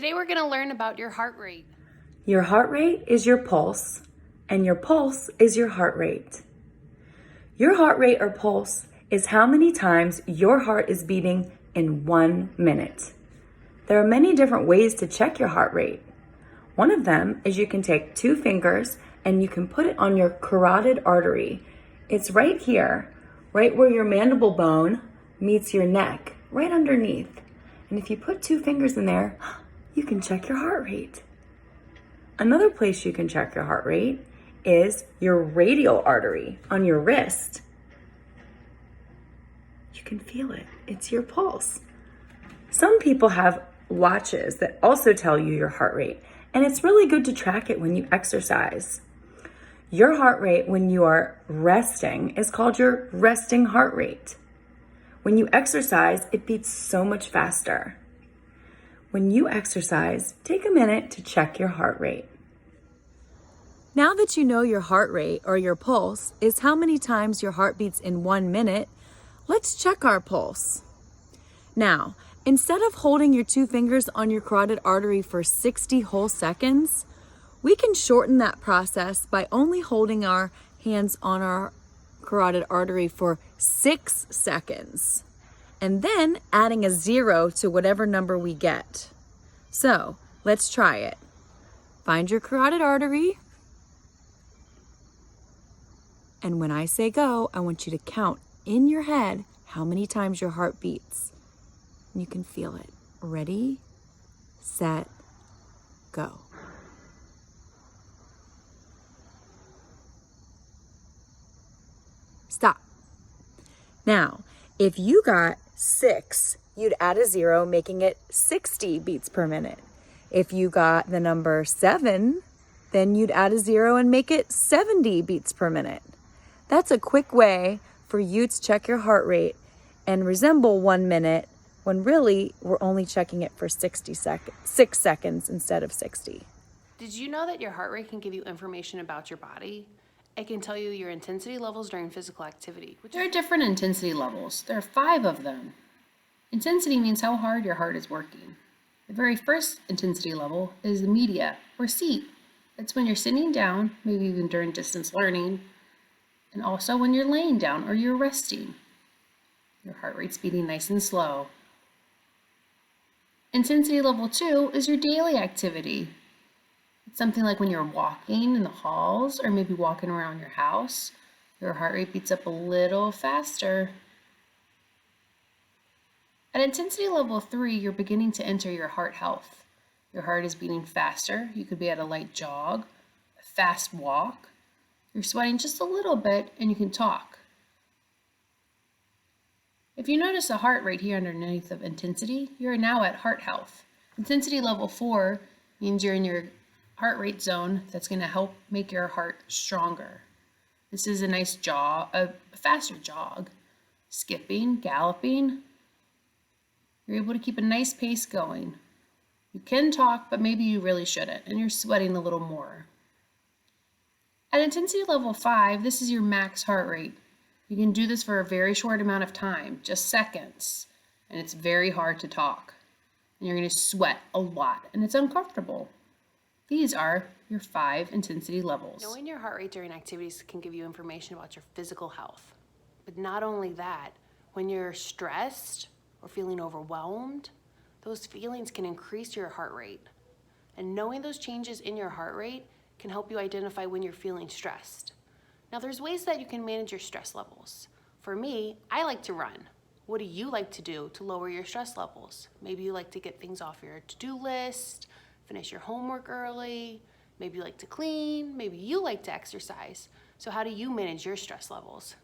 Today we're going to learn about your heart rate. Your heart rate is your pulse, and your pulse is your heart rate. Your heart rate or pulse is how many times your heart is beating in 1 minute. There are many different ways to check your heart rate. One of them is you can take 2 fingers and you can put it on your carotid artery. It's right here, right where your mandible bone meets your neck, right underneath. And if you put 2 fingers in there, you can check your heart rate. Another place you can check your heart rate is your radial artery on your wrist. You can feel it. It's your pulse. Some people have watches that also tell you your heart rate, and it's really good to track it when you exercise. Your heart rate when you are resting is called your resting heart rate. When you exercise, it beats so much faster. When you exercise, take a minute to check your heart rate. Now that you know your heart rate or your pulse is how many times your heart beats in 1 minute, let's check our pulse. Now, instead of holding your 2 fingers on your carotid artery for 60 whole seconds, we can shorten that process by only holding our hands on our carotid artery for 6 seconds, and then adding a 0 to whatever number we get. So, let's try it. Find your carotid artery, and when I say go, I want you to count in your head how many times your heart beats. You can feel it. Ready, set, go. Stop. Now, if you got 6, you'd add a 0, making it 60 beats per minute. If you got the number 7, then you'd add a 0 and make it 70 beats per minute. That's a quick way for you to check your heart rate and resemble 1 minute when really we're only checking it for 6 seconds instead of 60. Did you know that your heart rate can give you information about your body? It can tell you your intensity levels during physical activity. There are different intensity levels. There are 5 of them. Intensity means how hard your heart is working. The very first intensity level is the media or seat. It's when you're sitting down, maybe even during distance learning, and also when you're laying down or you're resting. Your heart rate's beating nice and slow. Intensity level 2 is your daily activity. It's something like when you're walking in the halls or maybe walking around your house. Your heart rate beats up a little faster. At intensity level 3, you're beginning to enter your heart health. Your heart is beating faster. You could be at a light jog, a fast walk. You're sweating just a little bit and you can talk. If you notice a heart rate here underneath of intensity, you're now at heart health. Intensity level 4 means you're in your heart rate zone that's going to help make your heart stronger. This is a nice jog, a faster jog, skipping, galloping. You're able to keep a nice pace going. You can talk, but maybe you really shouldn't, and you're sweating a little more. At intensity level 5, this is your max heart rate. You can do this for a very short amount of time, just seconds, and it's very hard to talk. And you're going to sweat a lot, and it's uncomfortable. These are your 5 intensity levels. Knowing your heart rate during activities can give you information about your physical health. But not only that, when you're stressed or feeling overwhelmed, those feelings can increase your heart rate. And knowing those changes in your heart rate can help you identify when you're feeling stressed. Now, there's ways that you can manage your stress levels. For me, I like to run. What do you like to do to lower your stress levels? Maybe you like to get things off your to-do list, finish your homework early, maybe you like to clean, maybe you like to exercise. So how do you manage your stress levels?